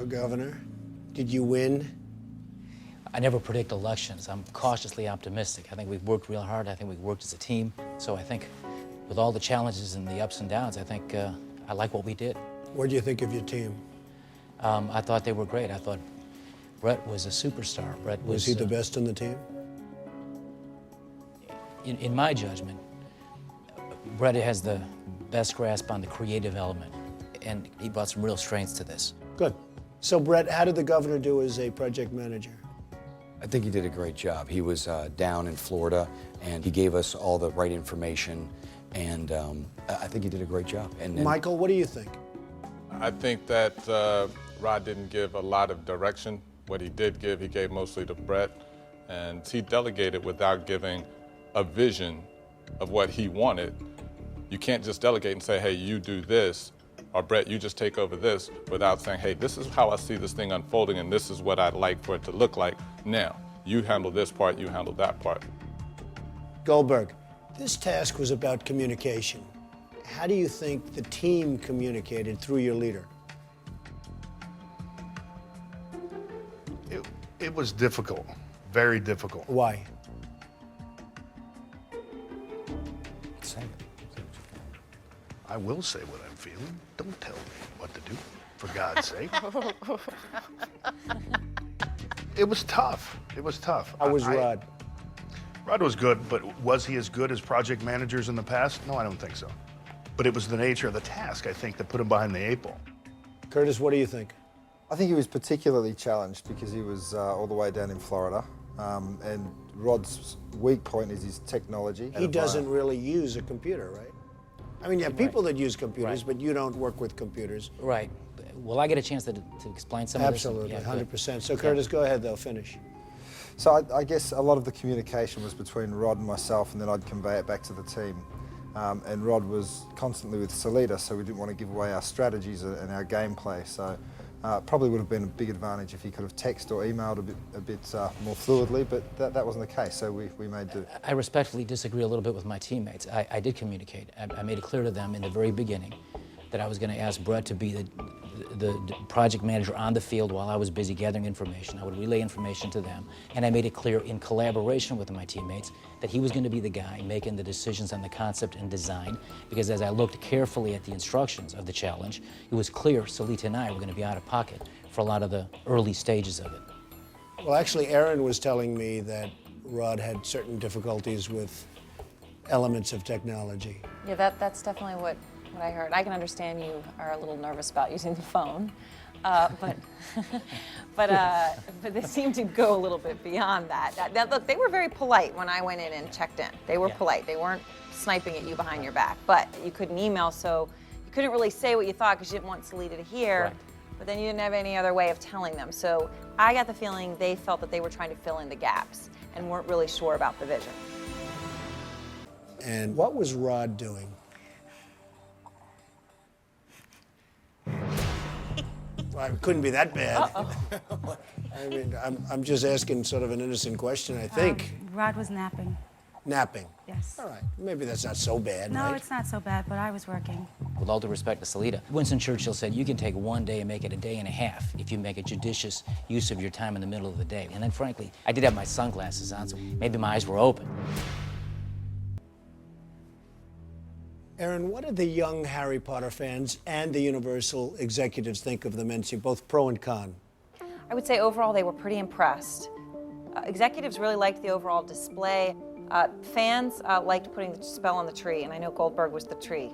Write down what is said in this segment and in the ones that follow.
Governor. Did you win? I never predict elections. I'm cautiously optimistic. I think we've worked real hard. I think we've worked as a team. So I think with all the challenges and the ups and downs, I think I like what we did. What do you think of your team? I thought they were great. I thought Brett was a superstar. Was he the best in the team? In my judgment, Brett has the best grasp on the creative element, and he brought some real strengths to this. Good. So, Brett, how did the governor do as a project manager? I think he did a great job. He was down in Florida, and he gave us all the right information, and I think he did a great job. And Michael, what do you think? I think that Rod didn't give a lot of direction. What he did give, he gave mostly to Brett, and he delegated without giving a vision of what he wanted. You can't just delegate and say, hey, you do this, or Brett, you just take over this, without saying, hey, this is how I see this thing unfolding, and this is what I'd like for it to look like. Now, you handle this part, you handle that part. Goldberg, this task was about communication. How do you think the team communicated through your leader? It was difficult, very difficult. Why? I will say what I'm feeling. Don't tell me what to do, for God's sake. It was tough. It was tough. How was Rod? Rod was good, but was he as good as project managers in the past? No, I don't think so. But it was the nature of the task, I think, that put him behind the 8 ball. Curtis, what do you think? I think he was particularly challenged because he was all the way down in Florida. And Rod's weak point is his technology. He doesn't really use a computer, right? I mean, you have people that use computers, Right. but you don't work with computers. Right. Will I get a chance to explain some of this? Absolutely, Yeah, 100%. So, Curtis, go ahead, though, finish. So I guess a lot of the communication was between Rod and myself, and then I'd convey it back to the team. And Rod was constantly with Salita, so we didn't want to give away our strategies and our gameplay. So probably would have been a big advantage if he could have texted or emailed a bit more fluidly, but that wasn't the case, so we made do. I respectfully disagree a little bit with my teammates. I did communicate. I made it clear to them in the very beginning that I was going to ask Brett to be the project manager on the field while I was busy gathering information. I would relay information to them, and I made it clear in collaboration with my teammates that he was going to be the guy making the decisions on the concept and design, because as I looked carefully at the instructions of the challenge, it was clear Salita and I were going to be out of pocket for a lot of the early stages of it. Well, actually, Aaron was telling me that Rod had certain difficulties with elements of technology. Yeah, that's definitely what I heard. I can understand you are a little nervous about using the phone, but they seem to go a little bit beyond that. Look, they were very polite when I went in and checked in. They were polite. They weren't sniping at you behind your back, but you couldn't email, so you couldn't really say what you thought because you didn't want Salita to hear. Right. But then you didn't have any other way of telling them. So I got the feeling they felt that they were trying to fill in the gaps and weren't really sure about the vision. And what was Rod doing? Well, it couldn't be that bad. I mean, I'm just asking sort of an innocent question, I think. Rod was napping. Napping. Yes. All right. Maybe that's not so bad, No, right? it's not so bad, but I was working. With all due respect to Salita, Winston Churchill said you can take one day and make it a day and a half if you make a judicious use of your time in the middle of the day. And then frankly, I did have my sunglasses on, so maybe my eyes were open. Aaron, what did the young Harry Potter fans and the Universal executives think of the men, both pro and con? I would say overall they were pretty impressed. Executives really liked the overall display. Fans liked putting the spell on the tree, and I know Goldberg was the tree.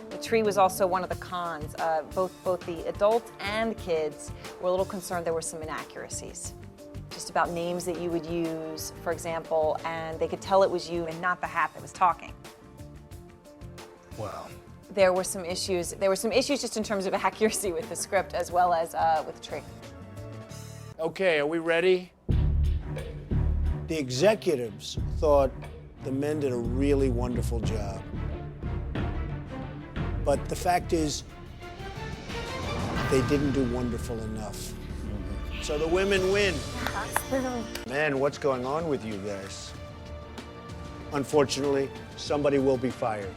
The tree was also one of the cons. Both the adults and kids were a little concerned there were some inaccuracies. Just about names that you would use, for example, and they could tell it was you and not the hat that was talking. Wow. There were some issues. There were some issues just in terms of accuracy with the script as well as with the tree. Okay, are we ready? The executives thought the men did a really wonderful job. But the fact is, they didn't do wonderful enough. So the women win. Man, what's going on with you guys? Unfortunately, somebody will be fired.